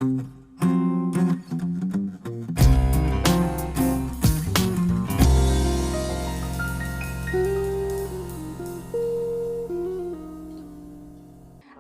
A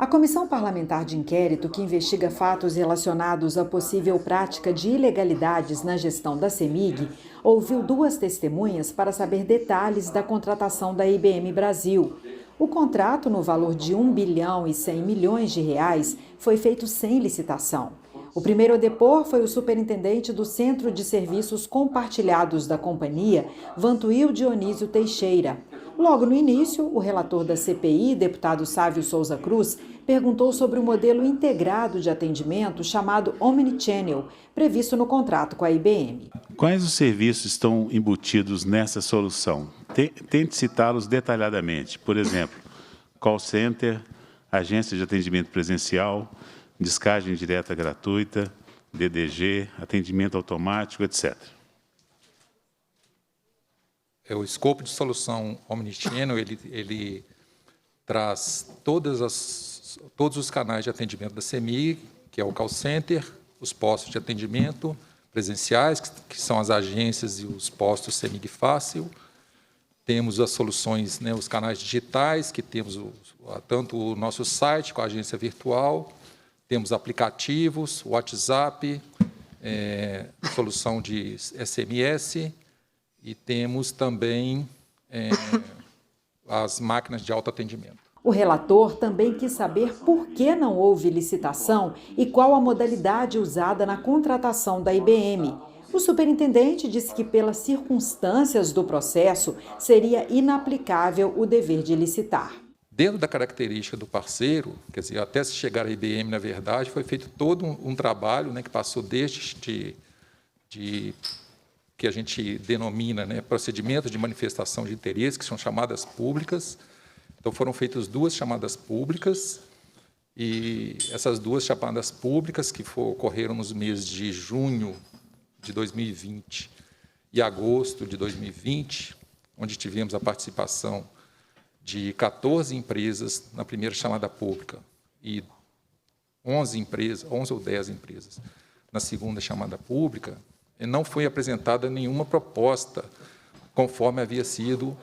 Comissão Parlamentar de Inquérito, que investiga fatos relacionados à possível prática de ilegalidades na gestão da CEMIG, ouviu duas testemunhas para saber detalhes da contratação da IBM Brasil. O contrato, no valor de R$ 1 bilhão e 100 milhões de reais, foi feito sem licitação. O primeiro a depor foi o superintendente do Centro de Serviços Compartilhados da companhia, Vantuil Dionísio Teixeira. Logo no início, o relator da CPI, deputado Sávio Souza Cruz, perguntou sobre o modelo integrado de atendimento chamado Omnichannel, previsto no contrato com a IBM. Quais os serviços estão embutidos nessa solução? Tente citá-los detalhadamente. Por exemplo, call center, agência de atendimento presencial, descagem direta gratuita, DDG, atendimento automático, etc. O escopo de solução Omnichannel, ele traz todos os canais de atendimento da CEMIG, que é o call center, os postos de atendimento presenciais, que são as agências e os postos CEMIG Fácil. Temos as soluções, os canais digitais, que temos tanto o nosso site com a agência virtual, temos aplicativos, WhatsApp, solução de SMS, e temos também as máquinas de autoatendimento. O relator também quis saber por que não houve licitação e qual a modalidade usada na contratação da IBM. O superintendente disse que, pelas circunstâncias do processo, seria inaplicável o dever de licitar. Dentro da característica do parceiro, quer dizer, até se chegar à IBM, na verdade, foi feito todo um trabalho, que passou desde que a gente denomina procedimentos de manifestação de interesse, que são chamadas públicas. Então, foram feitas duas chamadas públicas, e essas duas chamadas públicas, que ocorreram nos meses de junho de 2020 e agosto de 2020, onde tivemos a participação de 14 empresas na primeira chamada pública e 11 ou 10 empresas na segunda chamada pública, não foi apresentada nenhuma proposta conforme havia sido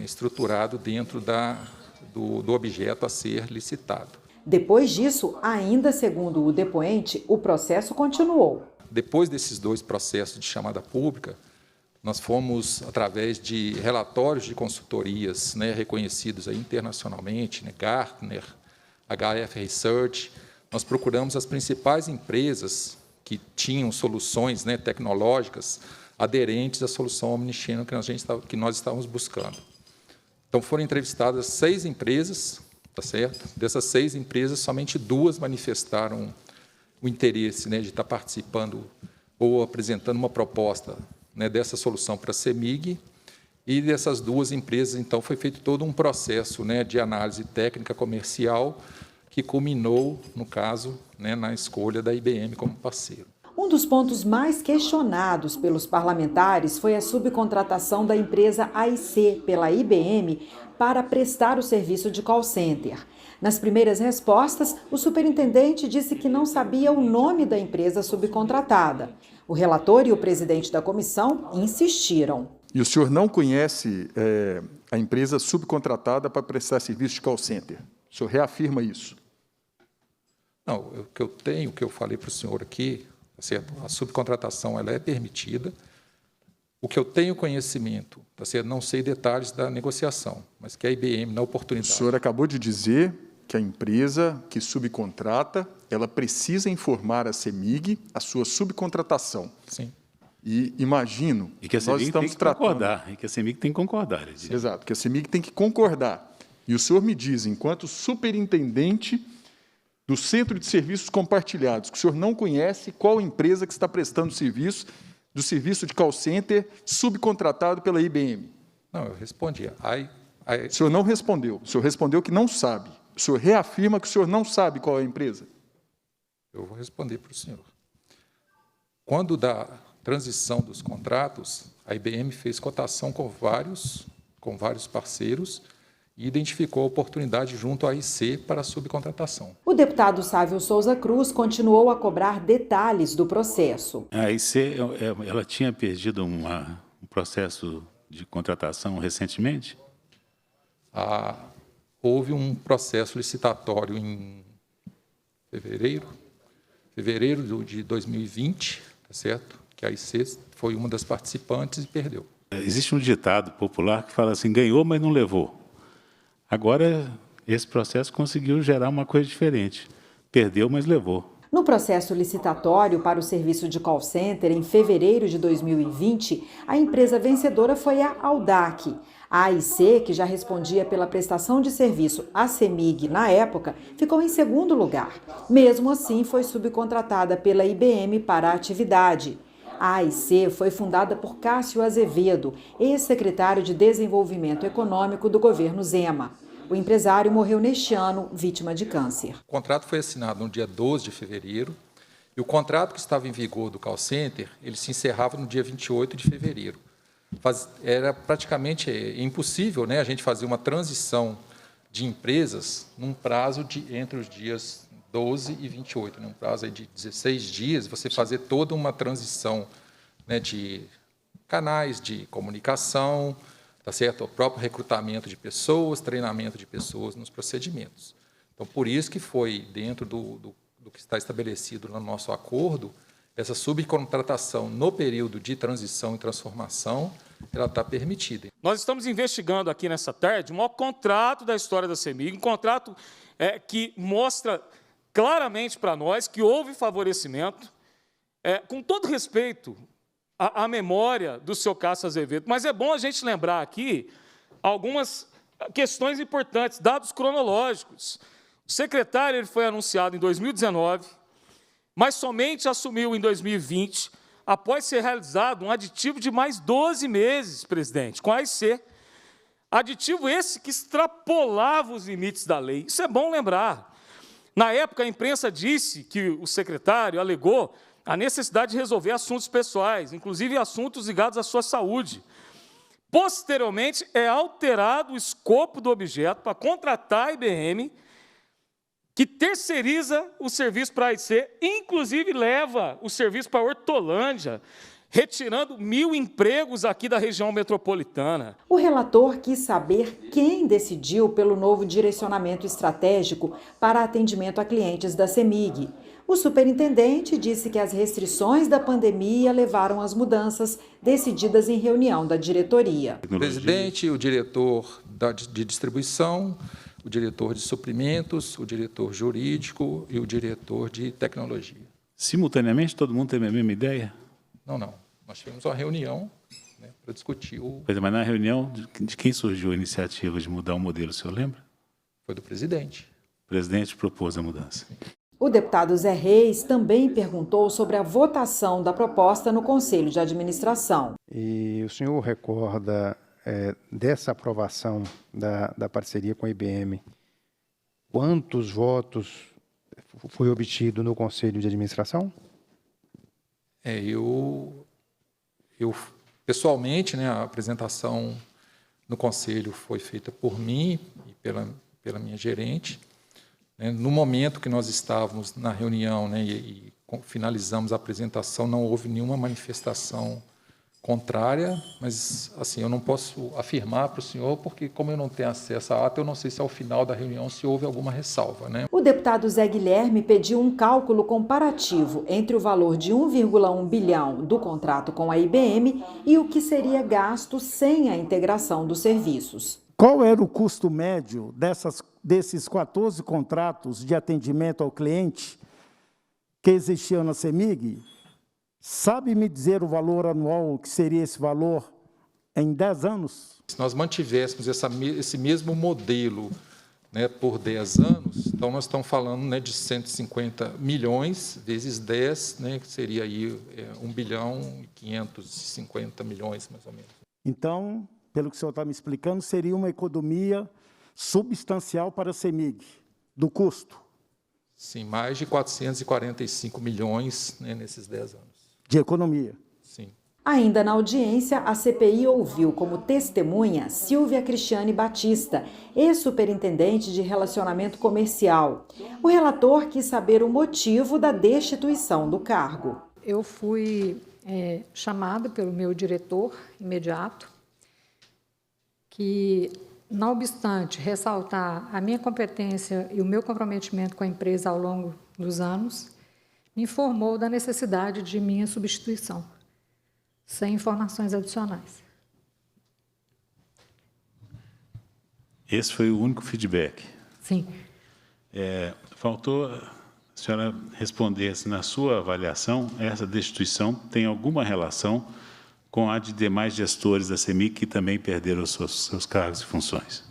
estruturado dentro do objeto a ser licitado. Depois disso, ainda segundo o depoente, o processo continuou. Depois desses dois processos de chamada pública, nós fomos, através de relatórios de consultorias reconhecidos aí internacionalmente, Gartner, HF Research, nós procuramos as principais empresas que tinham soluções tecnológicas aderentes à solução Omnichannel que nós estávamos buscando. Então, foram entrevistadas 6 empresas, tá certo? Dessas 6 empresas, somente 2 manifestaram o interesse de estar participando ou apresentando uma proposta dessa solução para a CEMIG, e dessas 2 empresas, então, foi feito todo um processo de análise técnica comercial que culminou, no caso, na escolha da IBM como parceiro. Um dos pontos mais questionados pelos parlamentares foi a subcontratação da empresa AIC pela IBM para prestar o serviço de call center. Nas primeiras respostas, o superintendente disse que não sabia o nome da empresa subcontratada. O relator e o presidente da comissão insistiram. E o senhor não conhece a empresa subcontratada para prestar serviço de call center? O senhor reafirma isso? Não, o que eu falei para o senhor aqui, tá certo? A subcontratação ela é permitida. O que eu tenho conhecimento, tá certo? Não sei detalhes da negociação, mas que a IBM, na oportunidade... O senhor acabou de dizer que a empresa que subcontrata, ela precisa informar a CEMIG a sua subcontratação. Sim. E imagino, e que a CEMIG tem que concordar, e que a CEMIG tem que concordar. Exato, que a CEMIG tem que concordar. E o senhor me diz, enquanto superintendente do Centro de Serviços Compartilhados, que o senhor não conhece qual empresa que está prestando serviço do serviço de call center subcontratado pela IBM. Não, eu respondi. O senhor não respondeu. O senhor respondeu que não sabe. O senhor reafirma que o senhor não sabe qual é a empresa. Eu vou responder para o senhor. Quando da transição dos contratos, a IBM fez cotação com vários parceiros, e identificou a oportunidade junto à AIC para a subcontratação. O deputado Sávio Souza Cruz continuou a cobrar detalhes do processo. A AIC, ela tinha perdido um processo de contratação recentemente? Houve um processo licitatório em fevereiro de 2020, tá certo? Que a AIC foi uma das participantes e perdeu. Existe um ditado popular que fala assim, ganhou, mas não levou. Agora, esse processo conseguiu gerar uma coisa diferente. Perdeu, mas levou. No processo licitatório para o serviço de call center, em fevereiro de 2020, a empresa vencedora foi a Audac. A AIC, que já respondia pela prestação de serviço à CEMIG na época, ficou em segundo lugar. Mesmo assim, foi subcontratada pela IBM para a atividade. A AIC foi fundada por Cássio Azevedo, ex-secretário de Desenvolvimento Econômico do governo Zema. O empresário morreu neste ano, vítima de câncer. O contrato foi assinado no dia 12 de fevereiro e o contrato que estava em vigor do call center, ele se encerrava no dia 28 de fevereiro. Era praticamente impossível, né, a gente fazer uma transição de empresas num prazo de entre os dias 12 e 28, né, um prazo aí de 16 dias, você fazer toda uma transição, né, de canais de comunicação, tá certo? O próprio recrutamento de pessoas, treinamento de pessoas nos procedimentos. Então, por isso que foi dentro do que está estabelecido no nosso acordo, essa subcontratação no período de transição e transformação, ela está permitida. Nós estamos investigando aqui nessa tarde o maior contrato da história da CEMIG, um contrato que mostra claramente para nós que houve favorecimento, com todo respeito à memória do seu Cássio Azevedo. Mas é bom a gente lembrar aqui algumas questões importantes, dados cronológicos. O secretário ele foi anunciado em 2019, mas somente assumiu em 2020, após ser realizado um aditivo de mais 12 meses, presidente, com a AIC. Aditivo esse que extrapolava os limites da lei. Isso é bom lembrar. Na época, a imprensa disse que o secretário alegou a necessidade de resolver assuntos pessoais, inclusive assuntos ligados à sua saúde. Posteriormente, é alterado o escopo do objeto para contratar a IBM, que terceiriza o serviço para a AIC, inclusive leva o serviço para a Hortolândia, retirando 1.000 empregos aqui da região metropolitana. O relator quis saber quem decidiu pelo novo direcionamento estratégico para atendimento a clientes da CEMIG. O superintendente disse que as restrições da pandemia levaram às mudanças decididas em reunião da diretoria. O presidente, o diretor de distribuição, o diretor de suprimentos, o diretor jurídico e o diretor de tecnologia. Simultaneamente, todo mundo teve a mesma ideia? Não. Nós tivemos uma reunião, né, para discutir Mas na reunião, de quem surgiu a iniciativa de mudar o modelo, o senhor lembra? Foi do presidente. O presidente propôs a mudança. O deputado Zé Reis também perguntou sobre a votação da proposta no Conselho de Administração. E o senhor recorda dessa aprovação da parceria com a IBM, quantos votos foi obtido no Conselho de Administração? Eu pessoalmente, né, a apresentação no Conselho foi feita por mim e pela minha gerente. No momento que nós estávamos na reunião, né, e finalizamos a apresentação, não houve nenhuma manifestação contrária, mas assim, eu não posso afirmar para o senhor, porque como eu não tenho acesso à ata, eu não sei se ao final da reunião se houve alguma ressalva, né? O deputado Zé Guilherme pediu um cálculo comparativo entre o valor de 1,1 bilhão do contrato com a IBM e o que seria gasto sem a integração dos serviços. Qual era o custo médio desses 14 contratos de atendimento ao cliente que existiam na CEMIG? Sabe me dizer o valor anual que seria esse valor em 10 anos? Se nós mantivéssemos esse mesmo modelo, né, por 10 anos, então nós estamos falando, né, de 150 milhões vezes 10, né, que seria aí 1 bilhão e 550 milhões, mais ou menos. Então, pelo que o senhor está me explicando, seria uma economia substancial para a CEMIG, do custo? Sim, mais de 445 milhões, né, nesses 10 anos. De economia? Sim. Ainda na audiência, a CPI ouviu como testemunha Silvia Cristiane Batista, ex-superintendente de relacionamento comercial. O relator quis saber o motivo da destituição do cargo. Eu fui chamada pelo meu diretor imediato, que, não obstante ressaltar a minha competência e o meu comprometimento com a empresa ao longo dos anos, me informou da necessidade de minha substituição, sem informações adicionais. Esse foi o único feedback? Sim. Faltou a senhora responder se, na sua avaliação, essa destituição tem alguma relação com a de demais gestores da CEMIG que também perderam os seus cargos e funções.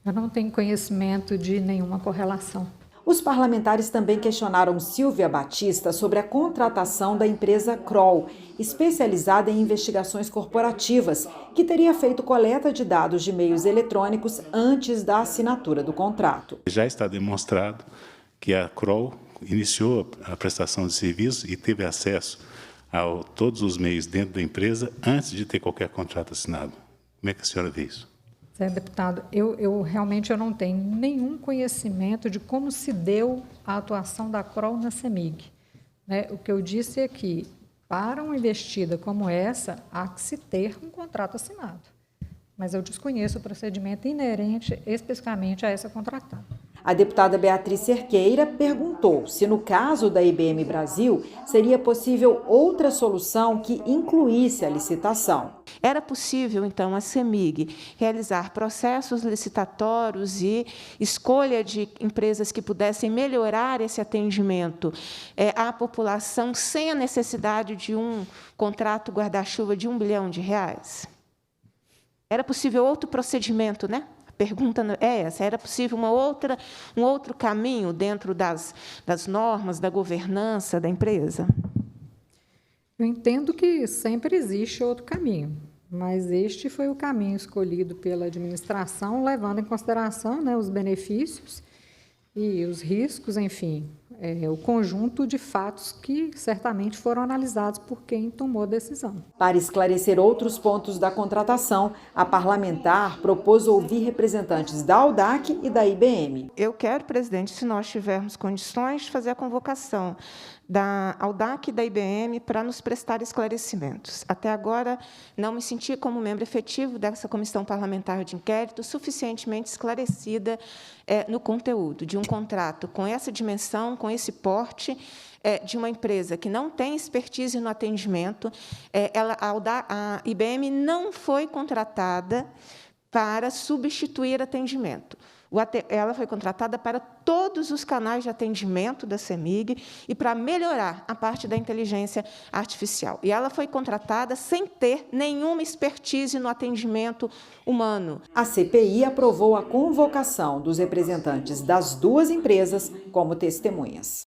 Eu não tenho conhecimento de nenhuma correlação. Os parlamentares também questionaram Silvia Batista sobre a contratação da empresa Kroll, especializada em investigações corporativas, que teria feito coleta de dados de meios eletrônicos antes da assinatura do contrato. Já está demonstrado que a Kroll iniciou a prestação de serviços e teve acesso a todos os meios dentro da empresa antes de ter qualquer contrato assinado. Como é que a senhora vê isso? Senhor deputado, eu realmente não tenho nenhum conhecimento de como se deu a atuação da Kroll na CEMIG. O que eu disse é que, para uma investida como essa, há que se ter um contrato assinado. Mas eu desconheço o procedimento inerente especificamente a essa contratada. A deputada Beatriz Cerqueira perguntou se, no caso da IBM Brasil, seria possível outra solução que incluísse a licitação. Era possível, então, a CEMIG realizar processos licitatórios e escolha de empresas que pudessem melhorar esse atendimento à população sem a necessidade de um contrato guarda-chuva de R$1 bilhão? Era possível outro procedimento, né? A pergunta é essa: era possível um outro caminho dentro das normas, da governança da empresa? Eu entendo que sempre existe outro caminho, mas este foi o caminho escolhido pela administração, levando em consideração, os benefícios e os riscos, enfim, o conjunto de fatos que certamente foram analisados por quem tomou a decisão. Para esclarecer outros pontos da contratação, a parlamentar propôs ouvir representantes da AUDAC e da IBM. Eu quero, presidente, se nós tivermos condições, fazer a convocação da AUDAC e da IBM para nos prestar esclarecimentos. Até agora, não me senti, como membro efetivo dessa comissão parlamentar de inquérito, suficientemente esclarecida no conteúdo de um contrato com essa dimensão, com esse porte, de uma empresa que não tem expertise no atendimento. A IBM não foi contratada para substituir atendimento. Ela foi contratada para todos os canais de atendimento da CEMIG e para melhorar a parte da inteligência artificial. E ela foi contratada sem ter nenhuma expertise no atendimento humano. A CPI aprovou a convocação dos representantes das duas empresas como testemunhas.